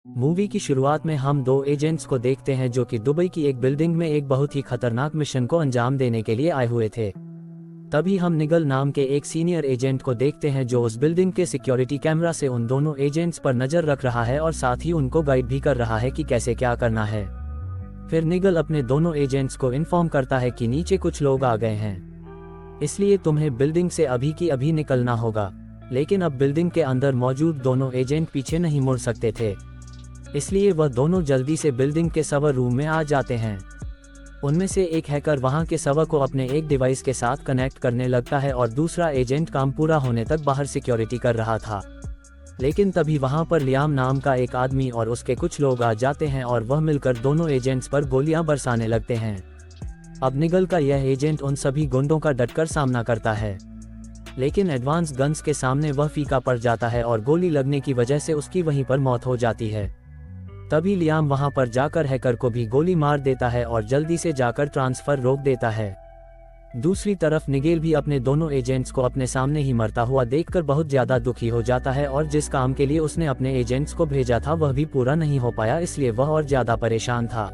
Movie की शुरुआत में हम दो एजेंट्स को देखते हैं जो कि दुबई की एक बिल्डिंग में एक बहुत ही खतरनाक मिशन को अंजाम देने के लिए आए हुए थे। तभी हम निगल नाम के एक सीनियर एजेंट को देखते हैं जो उस बिल्डिंग के सिक्योरिटी कैमरा से उन दोनों एजेंट्स पर नजर रख रहा है और साथ ही उनको गाइड भी कर रहा है कि कैसे क्या करना है। फिर निगल अपने दोनों एजेंट्स को इन्फॉर्म करता है कि नीचे कुछ लोग आ गए हैं, इसलिए तुम्हें बिल्डिंग से अभी की अभी निकलना होगा। लेकिन अब बिल्डिंग के अंदर मौजूद दोनों एजेंट पीछे नहीं मुड़ सकते थे, इसलिए वह दोनों जल्दी से बिल्डिंग के सर्वर रूम में आ जाते हैं। उनमें से एक हैकर वहां के सर्वर को अपने एक डिवाइस के साथ कनेक्ट करने लगता है और दूसरा एजेंट काम पूरा होने तक बाहर सिक्योरिटी कर रहा था। लेकिन तभी वहां पर लियाम नाम का एक आदमी और उसके कुछ लोग आ जाते हैं और वह मिलकर दोनों एजेंट्स पर गोलियां बरसाने लगते हैं। अब निगल का यह एजेंट उन सभी गुंडों का डटकर सामना करता है, लेकिन एडवांस गन्स के सामने वह फीका पड़ जाता है और गोली लगने की वजह से उसकी वहीं पर मौत हो जाती है। तभी लियाम वहां पर जाकर हैकर को भी गोली मार देता है और जल्दी से जाकर ट्रांसफर रोक देता है। दूसरी तरफ निगेल भी अपने दोनों एजेंट्स को अपने सामने ही मरता हुआ देखकर बहुत ज्यादा दुखी हो जाता है और जिस काम के लिए उसने अपने एजेंट्स को भेजा था वह भी पूरा नहीं हो पाया, इसलिए वह और ज्यादा परेशान था।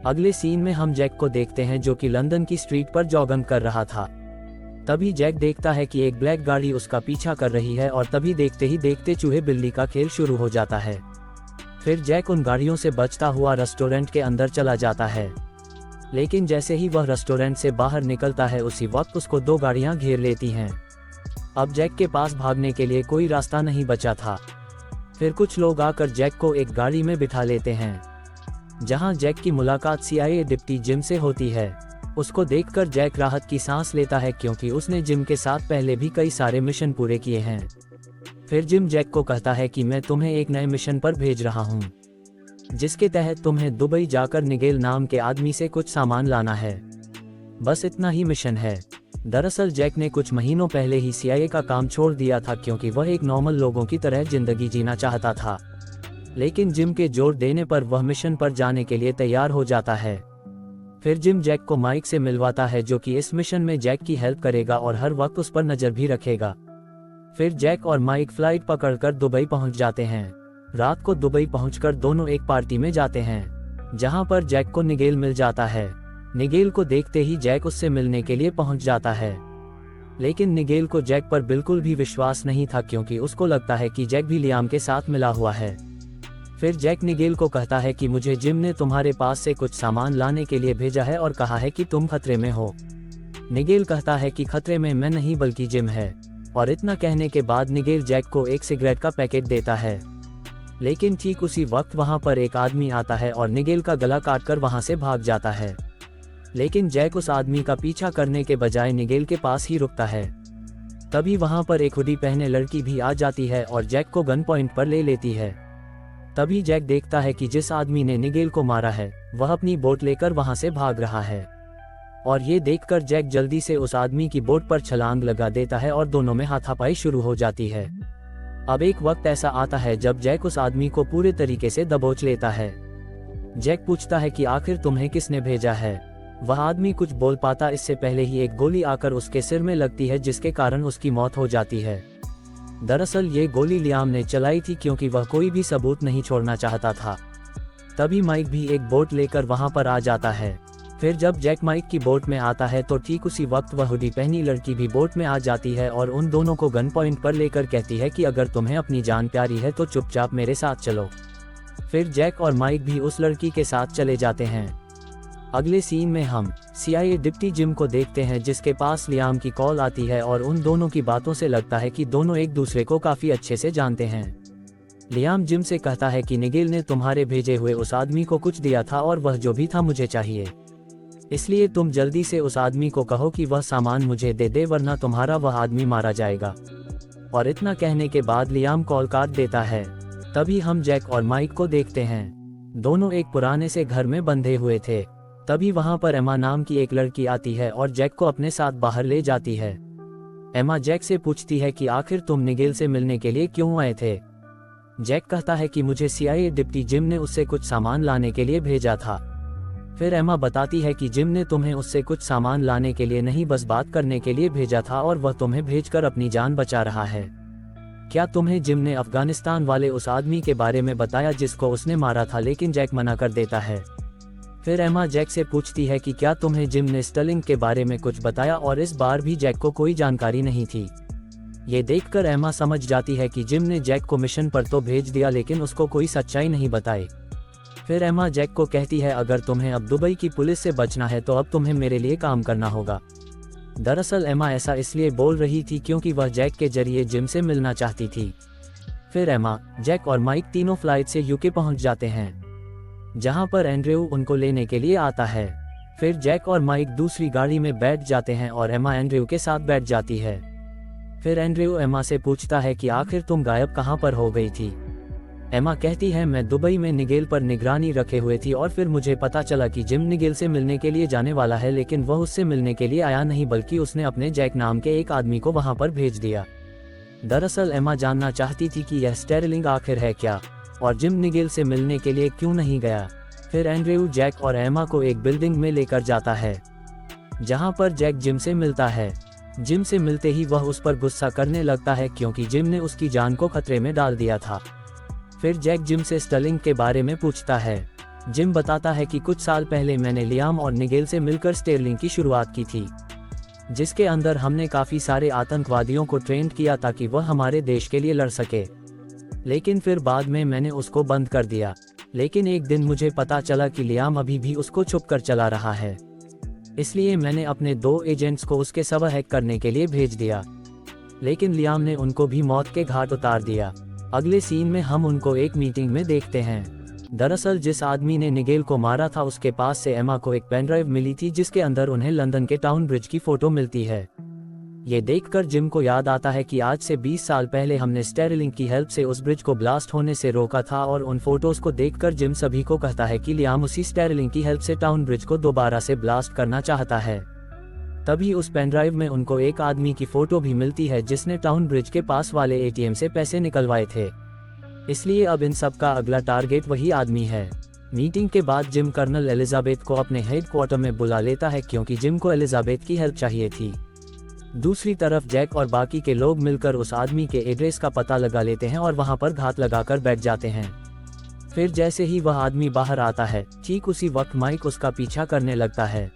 अगले सीन में हम जैक को देखते हैं जो कि लंदन की स्ट्रीट पर जॉगिंग कर रहा था। तभी जैक देखता है कि एक ब्लैक गाड़ी उसका पीछा कर रही है और तभी देखते ही देखते चूहे बिल्ली का खेल शुरू हो जाता है। फिर जैक उन गाड़ियों से बचता हुआ रेस्टोरेंट के अंदर चला जाता है, लेकिन जैसे ही वह रेस्टोरेंट से बाहर निकलता है उसी वक्त उसको दो गाड़ियां घेर लेती हैं। अब जैक के पास भागने के लिए कोई रास्ता नहीं बचा था। फिर कुछ लोग आकर जैक को एक गाड़ी में बिठा लेते हैं, जहां जैक की मुलाकात CIA डिप्टी जिम से होती है। उसको देखकर जैक राहत की सांस लेता है क्योंकि उसने जिम के साथ पहले भी कई सारे मिशन पूरे किए हैं। फिर जिम जैक को कहता है कि मैं तुम्हें एक नए मिशन पर भेज रहा हूं, जिसके तहत तुम्हें दुबई जाकर निगेल नाम के आदमी से कुछ सामान लाना है। बस इतना ही मिशन है। दरअसल जैक ने कुछ महीनों पहले ही CIA का काम छोड़ दिया था क्योंकि वह एक नॉर्मल लोगों की तरह जिंदगी जीना चाहता था, लेकिन जिम के जोर देने पर वह मिशन पर जाने के लिए तैयार हो जाता है। फिर जिम जैक को माइक से मिलवाता है जो कि इस मिशन में जैक की हेल्प करेगा और हर वक्त उस पर नजर भी रखेगा। फिर जैक और माइक फ्लाइट पकड़कर दुबई पहुंच जाते हैं। रात को दुबई पहुंचकर दोनों एक पार्टी में जाते हैं, जहां पर जैक को निगेल मिल जाता है। निगेल को देखते ही जैक उससे मिलने के लिए पहुंच जाता है, लेकिन निगेल को जैक पर बिल्कुल भी विश्वास नहीं था क्योंकि उसको लगता है कि जैक भी लियाम के साथ मिला हुआ है। फिर जैक निगेल को कहता है कि मुझे जिम ने तुम्हारे पास से कुछ सामान लाने के लिए भेजा है और कहा है कि तुम खतरे में हो। निगेल कहता है कि खतरे में मैं नहीं बल्कि जिम है, और इतना कहने के बाद निगेल जैक को एक सिगरेट का पैकेट देता है। लेकिन ठीक उसी वक्त वहां पर एक आदमी आता है और निगेल का गला काटकर वहां से भाग जाता है। लेकिन जैक उस आदमी का पीछा करने के बजाय निगेल के पास ही रुकता है। तभी वहां पर एक हुडी पहने लड़की भी आ जाती है और जैक को गन पॉइंट पर ले लेती है। तभी जैक देखता है कि जिस आदमी ने निगेल को मारा है वह अपनी बोट लेकर वहां से भाग रहा है, और ये देखकर जैक जल्दी से उस आदमी की बोट पर छलांग लगा देता है और दोनों में हाथापाई शुरू हो जाती है। अब एक वक्त ऐसा आता है जब जैक उस आदमी को पूरे तरीके से दबोच लेता है। जैक पूछता है कि आखिर तुम्हें किसने भेजा है। वह आदमी कुछ बोल पाता इससे पहले ही एक गोली आकर उसके सिर में लगती है, जिसके कारण उसकी मौत हो जाती है। दरअसल ये गोली लियाम ने चलाई थी क्योंकि वह कोई भी सबूत नहीं छोड़ना चाहता था। तभी माइक भी एक बोट लेकर वहां पर आ जाता है। फिर जब जैक माइक की बोट में आता है तो ठीक उसी वक्त वह हुडी पहनी लड़की भी बोट में आ जाती है और उन दोनों को गन पॉइंट पर लेकर कहती है कि अगर तुम्हें अपनी जान प्यारी है तो चुपचाप मेरे साथ चलो। फिर जैक और माइक भी उस लड़की के साथ चले जाते हैं। अगले सीन में हम CIA डिप्टी जिम को देखते हैं, जिसके पास लियाम की कॉल आती है और उन दोनों की बातों से लगता है कि दोनों एक दूसरे को काफी अच्छे से जानते हैं। लियाम जिम से कहता है कि निगेल ने तुम्हारे भेजे हुए उस आदमी को कुछ दिया था और वह जो भी था मुझे चाहिए, इसलिए तुम जल्दी से उस आदमी को कहो कि वह सामान मुझे दे दे, वरना तुम्हारा वह आदमी मारा जाएगा। और इतना कहने के बाद लियाम कॉल काट देता है। तभी हम जैक और माइक को देखते हैं, दोनों एक पुराने से घर में बंधे हुए थे। तभी वहां पर एमा नाम की एक लड़की आती है और जैक को अपने साथ बाहर ले जाती है। एमा जैक से पूछती है कि आखिर तुम निगेल से मिलने के लिए क्यों आए थे। जैक कहता है कि मुझे CIA डिप्टी जिम ने उससे कुछ सामान लाने के लिए भेजा था। फिर एमा बताती है कि जिम ने तुम्हें उससे कुछ सामान लाने के लिए नहीं बस बात करने के लिए भेजा था और वह तुम्हें भेजकर अपनी जान बचा रहा है। क्या तुम्हें जिम ने अफगानिस्तान वाले उस आदमी के बारे में बताया जिसको उसने मारा था, लेकिन जैक मना कर देता है। फिर एमा जैक से पूछती है कि क्या तुम्हें जिम ने स्टर्लिंग के बारे में कुछ बताया, और इस बार भी जैक को कोई जानकारी नहीं थी। ये देखकर एमा समझ जाती है कि जिम ने जैक को मिशन पर तो भेज दिया, लेकिन उसको कोई सच्चाई नहीं बताई। फिर एमा जैक को कहती है, अगर तुम्हें अब दुबई की पुलिस से बचना है तो अब तुम्हें मेरे लिए काम करना होगा। दरअसल एमा ऐसा इसलिए बोल रही थी क्योंकि वह जैक के जरिए जिम से मिलना चाहती थी। फिर एमा, जैक और माइक तीनों फ्लाइट से यूके पहुंच जाते हैं, जहां पर एंड्रयू उनको लेने के लिए आता है। फिर जैक और माइक दूसरी गाड़ी में बैठ जाते हैं और एमा एंड्रयू के साथ बैठ जाती है। फिर एंड्रयू एमा से पूछता है कि आखिर तुम गायब कहां पर हो गई थी। एमा कहती है, मैं दुबई में निगेल पर निगरानी रखे हुए थी और फिर मुझे पता चला कि जिम निगेल से मिलने के लिए जाने वाला है, लेकिन वह उससे मिलने के लिए आया नहीं, बल्कि उसने अपने जैक नाम के एक आदमी को वहां पर भेज दिया। दरअसल एमा जानना चाहती थी कि यह स्टेरलिंग आखिर है क्या, और जिम निगेल से मिलने के लिए क्यों नहीं गया। फिर एंड्रयू जैक और एमा को एक बिल्डिंग में लेकर जाता है, जहां पर जैक जिम से मिलता है। जिम से मिलते ही वह उस पर गुस्सा करने लगता है क्योंकि जिम ने उसकी जान को खतरे में डाल दिया था। फिर जैक जिम से स्टर्लिंग के बारे में पूछता है। जिम बताता है कि कुछ साल पहले मैंने लियाम और निगेल से मिलकर स्टेरलिंग की शुरुआत की थी, जिसके अंदर हमने काफ़ी सारे आतंकवादियों को ट्रेन किया ताकि वह हमारे देश के लिए लड़ सके, लेकिन फिर बाद में मैंने उसको बंद कर दिया। लेकिन एक दिन मुझे पता चला कि लियाम अभी भी उसको छुप कर चला रहा है, इसलिए मैंने अपने 2 एजेंट्स को उसके सर्वर हैक करने के लिए भेज दिया, लेकिन लियाम ने उनको भी मौत के घाट उतार दिया। अगले सीन में हम उनको एक मीटिंग में देखते हैं। दरअसल जिस आदमी ने निगेल को मारा था उसके पास से एमा को एक पेनड्राइव मिली थी, जिसके अंदर उन्हें लंदन के टाउन ब्रिज की फोटो मिलती है। ये देखकर जिम को याद आता है कि आज से 20 साल पहले हमने स्टेरलिंग की हेल्प से उस ब्रिज को ब्लास्ट होने से रोका था, और उन फोटोज को देखकर जिम सभी को कहता है कि लियाम उसी स्टेरलिंग की हेल्प से टाउन ब्रिज को दोबारा से ब्लास्ट करना चाहता है। तभी उस पेनड्राइव में उनको एक आदमी की फोटो भी मिलती है जिसने टाउन ब्रिज के पास वाले एटीएम से पैसे निकलवाए थे, इसलिए अब इन सब का अगला टारगेट वही आदमी है। मीटिंग के बाद जिम कर्नल एलिजाबेथ को अपने हेडक्वार्टर में बुला लेता है क्योंकि जिम को एलिजाबेथ की हेल्प चाहिए थी। दूसरी तरफ जैक और बाकी के लोग मिलकर उस आदमी के एड्रेस का पता लगा लेते हैं और वहां पर घात लगाकर बैठ जाते हैं। फिर जैसे ही वह आदमी बाहर आता है, ठीक उसी वक्त माइक उसका पीछा करने लगता है,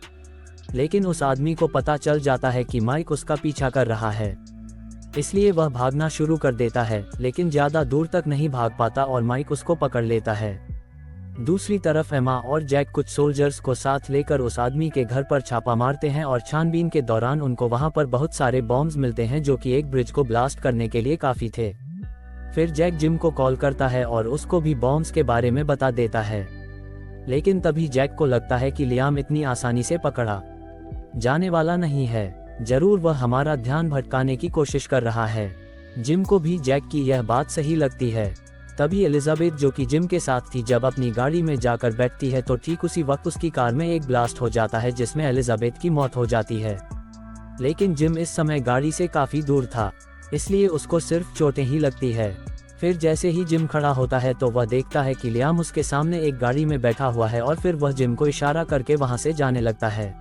लेकिन उस आदमी को पता चल जाता है कि माइक उसका पीछा कर रहा है, इसलिए वह भागना शुरू कर देता है, लेकिन ज्यादा दूर तक नहीं भाग पाता और माइक उसको पकड़ लेता है। दूसरी तरफ एमा और जैक कुछ सोल्जर्स को साथ लेकर उस आदमी के घर पर छापा मारते हैं और छानबीन के दौरान उनको वहां पर बहुत सारे बॉम्ब्स मिलते हैं जो कि एक ब्रिज को ब्लास्ट करने के लिए काफी थे। फिर जैक जिम को कॉल करता है और उसको भी बॉम्ब्स के बारे में बता देता है, लेकिन तभी जैक को लगता है कि लियाम इतनी आसानी से पकड़ा जाने वाला नहीं है, जरूर वह हमारा ध्यान भटकाने की कोशिश कर रहा है। जिम को भी जैक की यह बात सही लगती है। तभी एलिजाबेथ जो कि जिम के साथ थी, जब अपनी गाड़ी में जाकर बैठती है तो ठीक उसी वक्त उसकी कार में एक ब्लास्ट हो जाता है जिसमें एलिजाबेथ की मौत हो जाती है। लेकिन जिम इस समय गाड़ी से काफी दूर था, इसलिए उसको सिर्फ चोटें ही लगती है। फिर जैसे ही जिम खड़ा होता है तो वह देखता है कि लियाम उसके सामने एक गाड़ी में बैठा हुआ है और फिर वह जिम को इशारा करके वहां से जाने लगता है।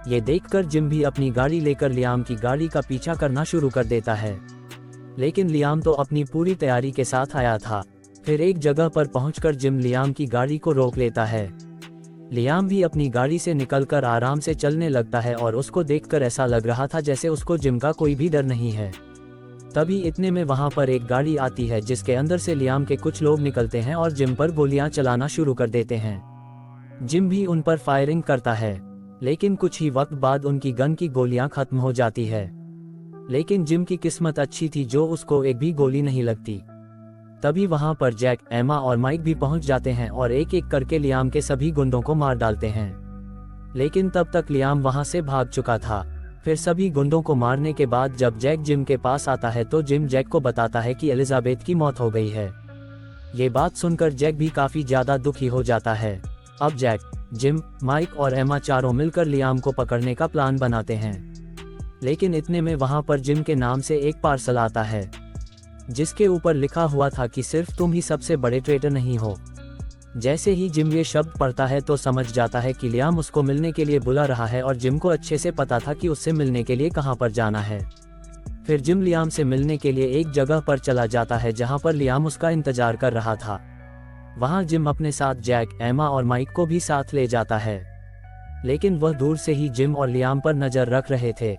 ये देखकर जिम भी अपनी गाड़ी लेकर लियाम की गाड़ी का पीछा करना शुरू कर देता है, लेकिन लियाम तो अपनी पूरी तैयारी के साथ आया था। फिर एक जगह पर पहुंचकर जिम लियाम की गाड़ी को रोक लेता है। लियाम भी अपनी गाड़ी से निकलकर आराम से चलने लगता है और उसको देखकर ऐसा लग रहा था जैसे उसको जिम का कोई भी डर नहीं है। तभी इतने में वहां पर एक गाड़ी आती है जिसके अंदर से लियाम के कुछ लोग निकलते हैं और जिम पर गोलियां चलाना शुरू कर देते हैं। जिम भी उन पर फायरिंग करता है, लेकिन कुछ ही वक्त बाद उनकी गन की गोलियां खत्म हो जाती है। लेकिन जिम की किस्मत अच्छी थी जो उसको एक भी गोली नहीं लगती। तभी वहां पर जैक, एमा और माइक भी पहुंच जाते हैं और एक एक करके लियाम के सभी गुंडों को मार डालते हैं, लेकिन तब तक लियाम वहां से भाग चुका था। फिर सभी गुंडों को मारने के बाद जब जैक जिम के पास आता है तो जिम जैक को बताता है कि एलिजाबेथ की मौत हो गई है। ये बात सुनकर जैक भी काफी ज्यादा दुखी हो जाता है। अब जैक, जिम, माइक और एमा चारों मिलकर लियाम को पकड़ने का प्लान बनाते हैं, लेकिन इतने में वहां पर जिम के नाम से एक पार्सल आता है जिसके ऊपर लिखा हुआ था कि सिर्फ तुम ही सबसे बड़े ट्रेटर नहीं हो। जैसे ही जिम ये शब्द पढ़ता है तो समझ जाता है कि लियाम उसको मिलने के लिए बुला रहा है और जिम को अच्छे से पता था कि उससे मिलने के लिए कहां पर जाना है। फिर जिम लियाम से मिलने के लिए एक जगह पर चला जाता है जहां पर लियाम उसका इंतजार कर रहा था। वहां जिम अपने साथ जैक, एमा और माइक को भी साथ ले जाता है, लेकिन वह दूर से ही जिम और लियाम पर नजर रख रहे थे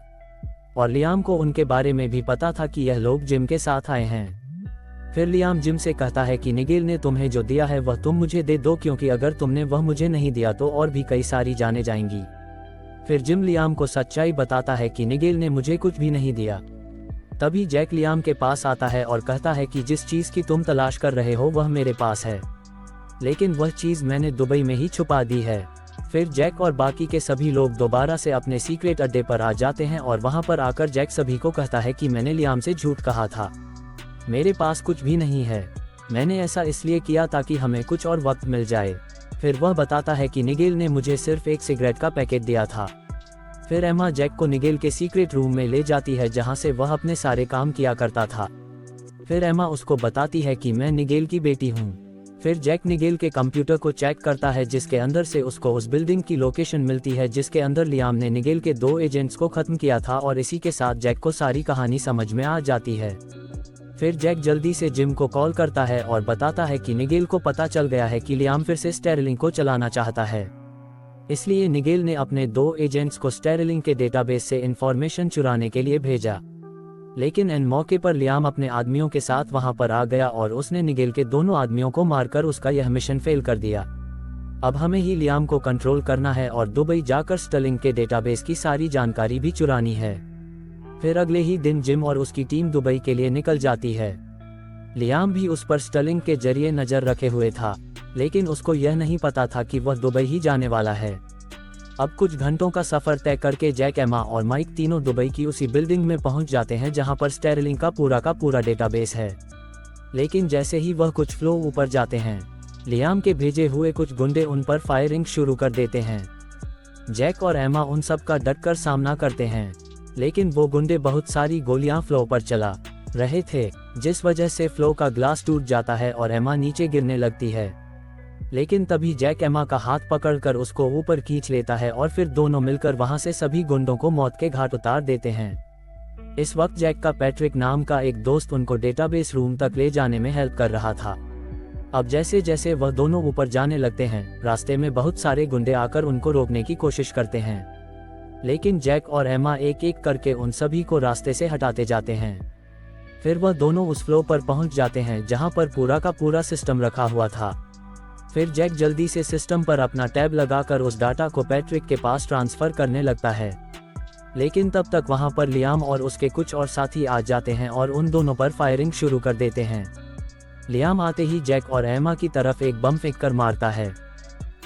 और लियाम को उनके बारे में भी पता था कि यह लोग जिम के साथ आए हैं। फिर लियाम जिम से कहता है कि निगेल ने तुम्हें जो दिया है वह तुम मुझे दे दो, क्योंकि अगर तुमने वह मुझे नहीं दिया तो और भी कई सारी जाने जाएंगी। फिर जिम लियाम को सच्चाई बताता है कि निगेल ने मुझे कुछ भी नहीं दिया। तभी जैक लियाम के पास आता है और कहता है कि जिस चीज़ की तुम तलाश कर रहे हो वह मेरे पास है, लेकिन वह चीज़ मैंने दुबई में ही छुपा दी है। फिर जैक और बाकी के सभी लोग दोबारा से अपने सीक्रेट अड्डे पर आ जाते हैं और वहां पर आकर जैक सभी को कहता है कि मैंने लियाम से झूठ कहा था, मेरे पास कुछ भी नहीं है, मैंने ऐसा इसलिए किया ताकि हमें कुछ और वक्त मिल जाए। फिर वह बताता है कि निगेल ने मुझे सिर्फ एक सिगरेट का पैकेट दिया था। फिर एमा जैक को निगेल के सीक्रेट रूम में ले जाती है जहां से वह अपने सारे काम किया करता था। फिर एमा उसको बताती है कि मैं निगेल की बेटी हूँ। फिर जैक निगेल के कंप्यूटर को चेक करता है जिसके अंदर से उसको उस बिल्डिंग की लोकेशन मिलती है जिसके अंदर लियाम ने निगेल के 2 एजेंट्स को खत्म किया था, और इसी के साथ जैक को सारी कहानी समझ में आ जाती है। फिर जैक जल्दी से जिम को कॉल करता है और बताता है कि निगेल को पता चल गया है कि लियाम फिर से स्टेरलिंग को चलाना चाहता है, इसलिए निगेल ने अपने 2 एजेंट्स को स्टेरलिंग के डेटाबेस से इंफॉर्मेशन चुराने के लिए भेजा। लेकिन इन मौके पर लियाम अपने आदमियों के साथ वहां पर आ गया और उसने निगेल के दोनों आदमियों को मारकर उसका यह मिशन फेल कर दिया। अब हमें ही लियाम को कंट्रोल करना है और दुबई जाकर स्टेरलिंग के डेटाबेस की सारी जानकारी भी चुरानी है। फिर अगले ही दिन जिम और उसकी टीम दुबई के लिए निकल जाती है। लियाम भी उस पर स्टेरलिंग के जरिए नजर रखे हुए था, लेकिन उसको यह नहीं पता था कि वह दुबई ही जाने वाला है। अब कुछ घंटों का सफर तय करके जैक, एमा और माइक तीनों दुबई की उसी बिल्डिंग में पहुंच जाते हैं जहां पर स्टेरलिंग का पूरा डेटाबेस है। लेकिन जैसे ही वह कुछ फ्लो ऊपर जाते हैं, लियाम के भेजे हुए कुछ गुंडे उन पर फायरिंग शुरू कर देते हैं। जैक और एमा उन सब का डटकर सामना करते हैं, लेकिन वो गुंडे बहुत सारी गोलियां फ्लो पर चला रहे थे, जिस वजह से फ्लो का ग्लास टूट जाता है और एमा नीचे गिरने लगती है। लेकिन तभी जैक एमा का हाथ पकड़कर उसको ऊपर खींच लेता है और फिर दोनों मिलकर वहां से सभी गुंडों को मौत के घाट उतार देते हैं। इस वक्त जैक का पैट्रिक नाम का एक दोस्त उनको डेटाबेस रूम तक ले जाने में हेल्प कर रहा था। अब जैसे जैसे वह दोनों ऊपर जाने लगते हैं, रास्ते में बहुत सारे गुंडे आकर उनको रोकने की कोशिश करते हैं, लेकिन जैक और एमा एक एक करके उन सभी को रास्ते से हटाते जाते हैं। फिर वह दोनों उस फ्लो पर पहुंच जाते हैं जहां पर पूरा का पूरा सिस्टम रखा हुआ था। फिर जैक जल्दी से सिस्टम पर अपना टैब लगाकर उस डाटा को पैट्रिक के पास ट्रांसफर करने लगता है, लेकिन तब तक वहां पर लियाम और उसके कुछ और साथी आ जाते हैं और उन दोनों पर फायरिंग शुरू कर देते हैं। लियाम आते ही जैक और एमा की तरफ एक बम फेंककर मारता है,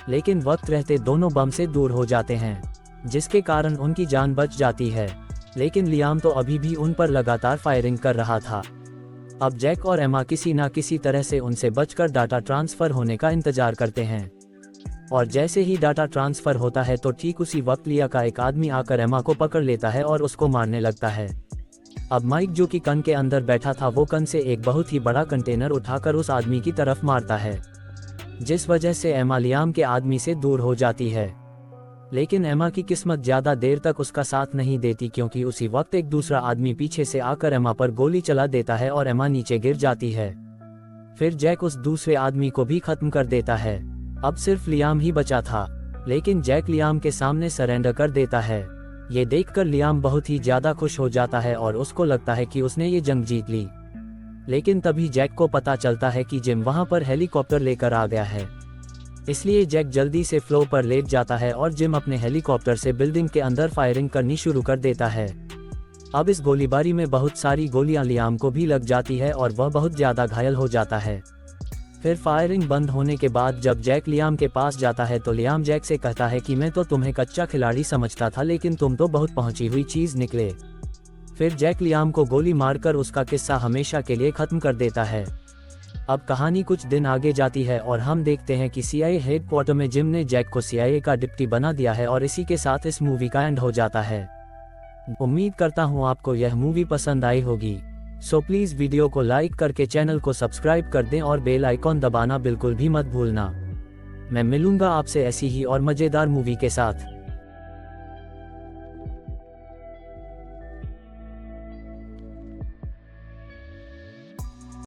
लेकिन वक्त रहते दोनों बम से दूर हो जाते हैं, जिसके कारण उनकी जान बच जाती है। लेकिन लियाम तो अभी भी उन पर लगातार फायरिंग कर रहा था। अब जैक और एमा किसी ना किसी तरह से उनसे बचकर डाटा ट्रांसफर होने का इंतजार करते हैं, और जैसे ही डाटा ट्रांसफर होता है तो ठीक उसी वक्त लिया का एक आदमी आकर एमा को पकड़ लेता है और उसको मारने लगता है। अब माइक जो कि कन के अंदर बैठा था, वो कन से एक बहुत ही बड़ा कंटेनर उठाकर उस आदमी की तरफ मारता है, जिस वजह से एमा लियाम के आदमी से दूर हो जाती है। लेकिन एमा की किस्मत ज्यादा देर तक उसका साथ नहीं देती, क्योंकि उसी वक्त एक दूसरा आदमी पीछे से आकर एमा पर गोली चला देता है और एमा नीचे गिर जाती है। फिर जैक उस दूसरे आदमी को भी खत्म कर देता है। अब सिर्फ लियाम ही बचा था, लेकिन जैक लियाम के सामने सरेंडर कर देता है। ये देखकर लियाम बहुत ही ज्यादा खुश हो जाता है और उसको लगता है कि उसने ये जंग जीत ली। लेकिन तभी जैक को पता चलता है कि जिम वहां पर हेलीकॉप्टर लेकर आ गया है, इसलिए जैक जल्दी से फ्लो पर लेट जाता है और जिम अपने हेलीकॉप्टर से बिल्डिंग के अंदर फायरिंग करनी शुरू कर देता है। अब इस गोलीबारी में बहुत सारी गोलियां लियाम को भी लग जाती है और वह बहुत ज्यादा घायल हो जाता है। फिर फायरिंग बंद होने के बाद जब जैक लियाम के पास जाता है तो लियाम जैक से कहता है कि मैं तो तुम्हें कच्चा खिलाड़ी समझता था, लेकिन तुम तो बहुत पहुंची हुई चीज निकले। फिर जैक लियाम को गोली मारकर उसका किस्सा हमेशा के लिए खत्म कर देता है। अब कहानी कुछ दिन आगे जाती है और हम देखते हैं कि CIA हेडक्वार्टर में जिम ने जैक को CIA का डिप्टी बना दिया है, और इसी के साथ इस मूवी का एंड हो जाता है। उम्मीद करता हूँ आपको यह मूवी पसंद आई होगी। सो प्लीज वीडियो को लाइक करके चैनल को सब्सक्राइब कर दें और बेल आइकॉन दबाना बिल्कुल भी मत भूलना। मैं मिलूंगा आपसे ऐसी ही और मजेदार मूवी के साथ।